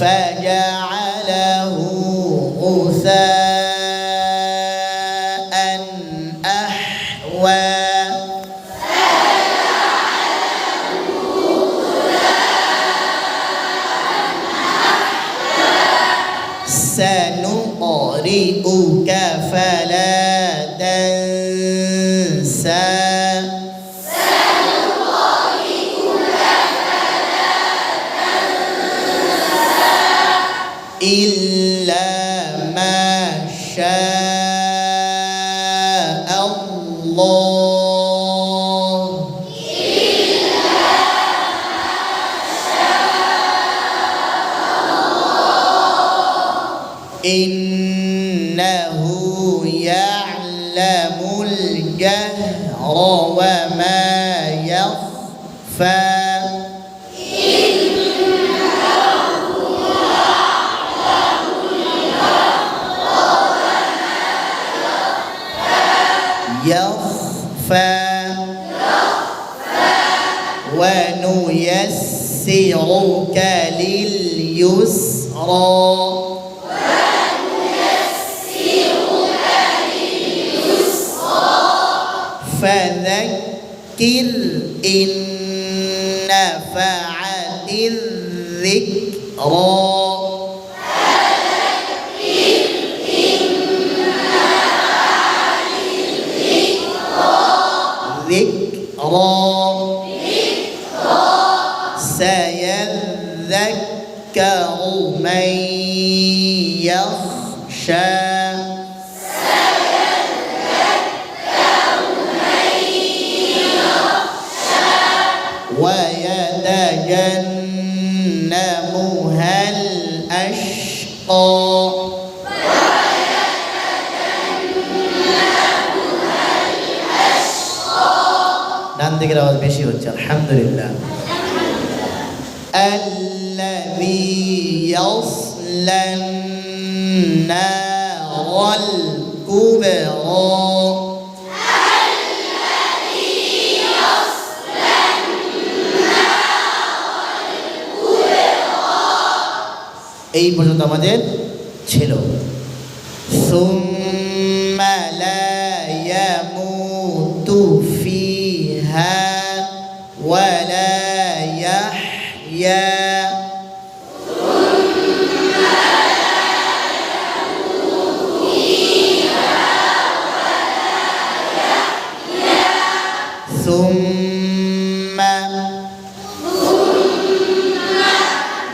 فجعله غثاء أحوى سنقرئك فلا تنسى إلا ما شاء الله إنه يعلم الجهر وما يخفى ونيسرك لليسرى فذكر إن نفعت الذكرى سيذكر من يخشى ويتجنبها الأشقى ডান দিকের আওয়াজ বেশি হচ্ছে আলহামদুলিল্লাহ الذي يصلى النار الكبرى এই পর্যন্ত আমাদের ছিল ثم لا يموت فيها ولا يحيا ثم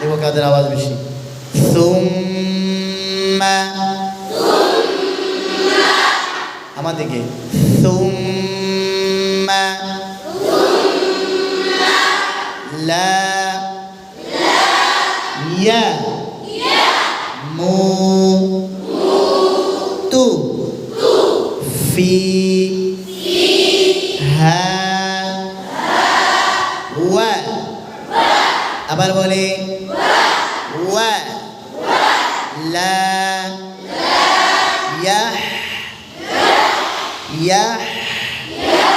দেখো কাদের আওয়াজ বেশি ثم আমাদেরকে ثم لا يموت فيها আবার বলে لا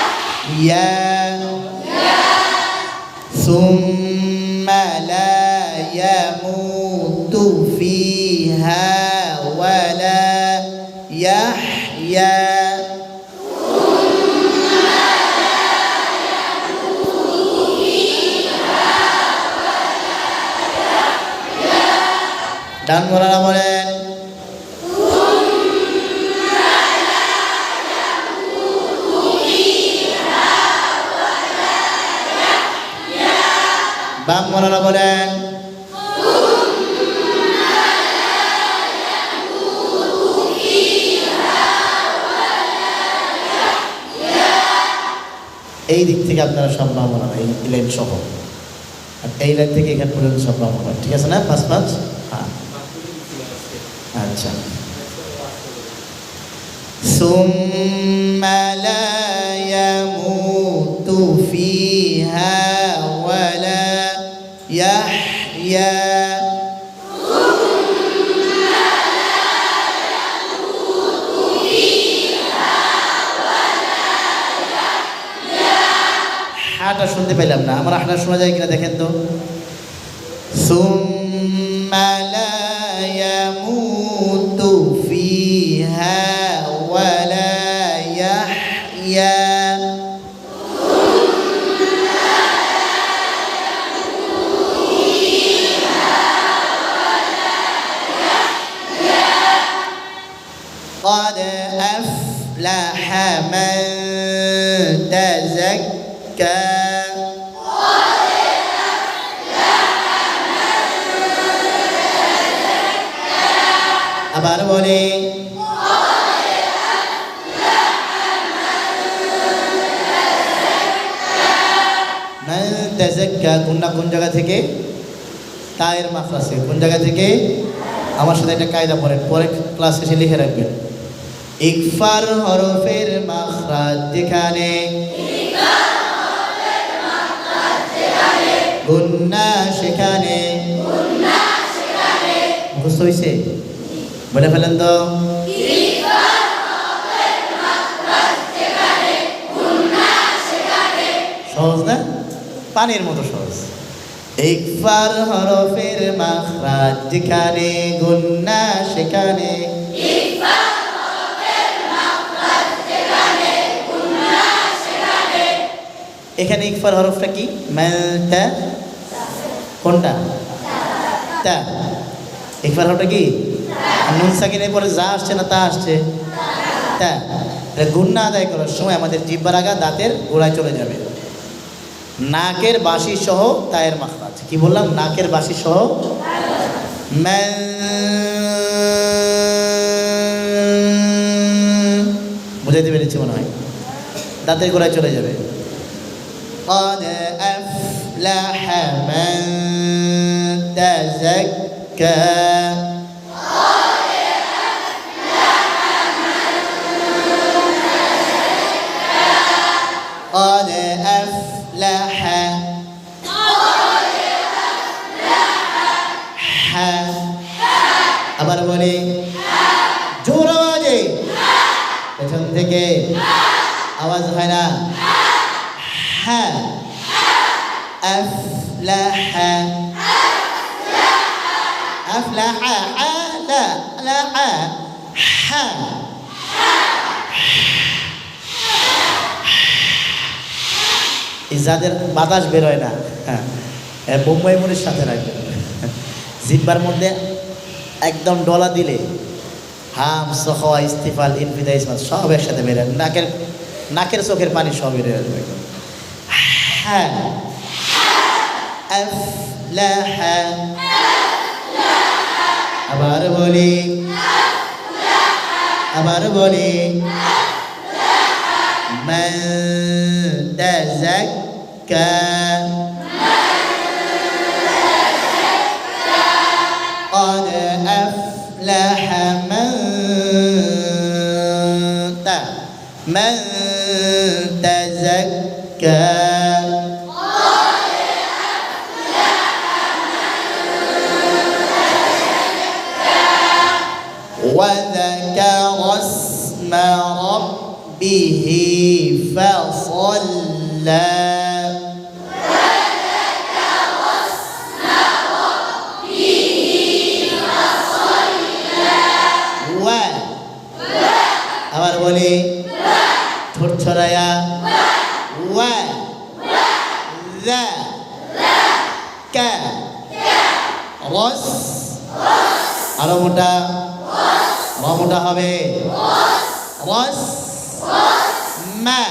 يحيا ثم لا يموت فيها ولا يحيا ডান মোলানা বলেন বাম মোলানা বলেন এই দিক থেকে আপনারা সব বাম মোলানা এই লাইন সহ আর এই লাইন থেকে এখান পর্যন্ত সব বাম মোলানা ঠিক আছে না 5-5 হ্যাঁ আচ্ছা ثم لا يموت فيها ولا يحيا হাটা শুনতে পেলাম না আমার হাটা শোনা যায় কিনা দেখেন তো সুম্মা লা ইয়ামুতু ফিহা ওয়া লা ইয়াহইয়া قد أفلح من تزكى আবার বলি মান তাযাক্কা কোন জায়গা থেকে তায়ের মাখরাজ কোন জায়গা থেকে আমার সাথে একটা কায়দা পড়েন পরে ক্লাস শেষে লিখে রাখবেন ইকফার হরফের মাখরাজ যেখানে গুন্না সেখানে মুখস্থ হয়েছে বলে ফেলেন তো সহজ না পানির মতো সহজ ইকফার হরফের মাখরাজ যেখানে গুন্না সেখানে এখানে ইকফার হরফটা কি মালতা কোনটা তা ইকফার হরফটা কি নুন সাকিনের পরে যা আসছে না তা আসছে তা গুন্না আদায় করার সময় আমাদের জিহ্বার আগা দাঁতের গোড়ায় চলে যাবে নাকের বাঁশি সহ তায়ের মাখরাজ কি বললাম নাকের বাঁশি সহ বুঝাইতে পেরেছি মনে হয় দাঁতের গোড়ায় চলে যাবে قد أفلح من تزكى قد أفلح আবার বলি জোর আওয়াজে পেছন থেকে আওয়াজ হয় না হ্যাঁ أفلح أفلح لا لا ح যাদের বাতাস বের হয় না হ্যাঁ বোম্বাই মুড়ির সাথে রাখবেন জিহ্বার মধ্যে একদম ডলা দিলে হাম সখওয়া ইস্তিফাল ইনফিদা ইসমাত সব একসাথে বের হয় নাকের চোখের পানি সব বের হয়ে আসবে হ্যাঁ أفلح আবার বলি من تزكى قد أفلح من تزكى وذكر اسم ربه فصلى আবার বলি ঠোঁট ছড়ায়া ওয়া যা কা রস আরো মোটা মোটা হবে রস মা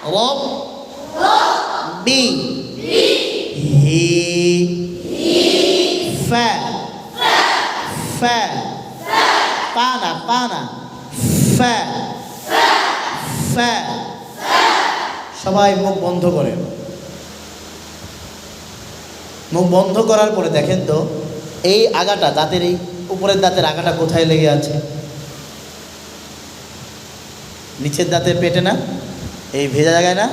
রব বি হি ফা ফা পানা ফা ফা সবাই মুখ বন্ধ করেন মুখ বন্ধ করার পরে দেখেন তো এই আগাটা দাঁতের এই উপরের দাঁতের আগাটা কোথায় লেগে আছে নিচের দাঁতের পেটে না এই ভেজা জায়গায় না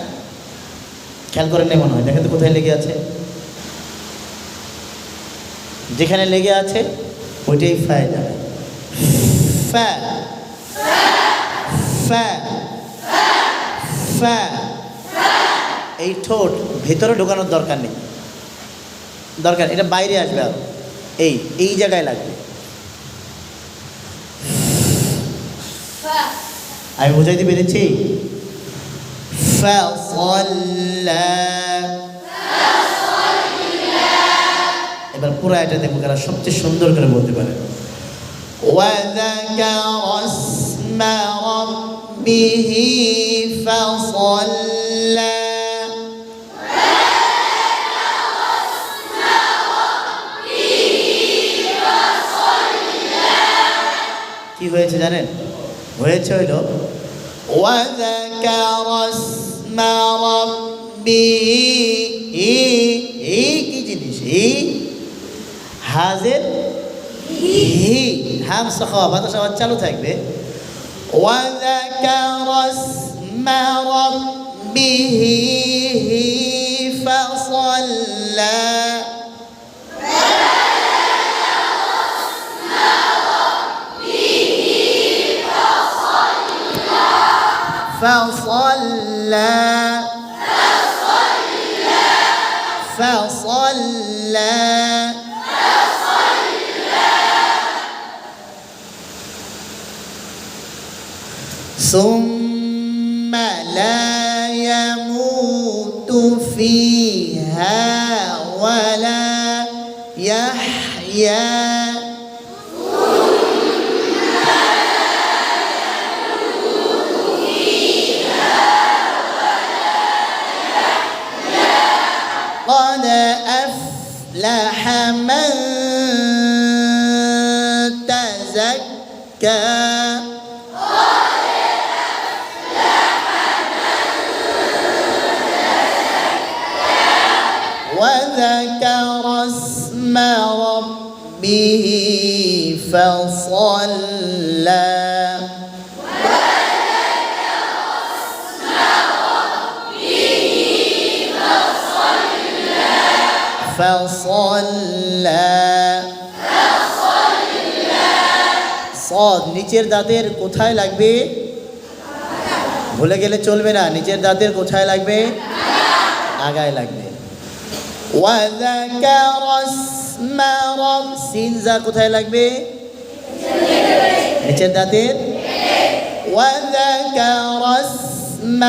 খেয়াল করে নেই মনে হয় দেখেন তো কোথায় লেগে আছে যেখানে লেগে আছে ওইটাই ফায় যাবে ফা ফা ফা এই ঠোঁট ভেতরে ঢোকানোর দরকার নেই দরকার, এটা বাইরে আসবে আর এই জায়গায় লাগবে। আমি বুঝাইতে পেরেছি? এবার পুরো এটা দেখবো কারা সবচেয়ে সুন্দর করে বলতে পারে। وذكر اسم ربه فصلى কি হয়েছে জানেন? হয়েছে হইল وذكر اسم ربه কি জিনিস? হাজের হি হামসা খাওয়া বাতাস আওয়াজ চালু থাকবে। وذكر اسم ربه فصلى فصلى فصلى ثم لا يموت فيها ولا يحيا قد أفلح من تزكى وذكر اسم ربه فصلى فصلى صاد নিচের দাঁতের কোথায় লাগবে? ভুলে গেলে চলবে না, নিচের দাঁতের কোথায় লাগবে? আগায় লাগবে। وذكر اسم رب সিন জা কোথায় লাগবে? নিচের দাঁতের। وذكر اسم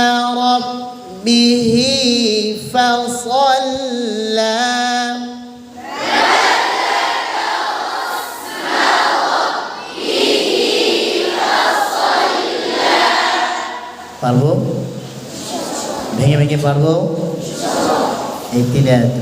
ربه فصلى পারবো? ভেঙে ভেঙে পারবো? এই তিন আয়াত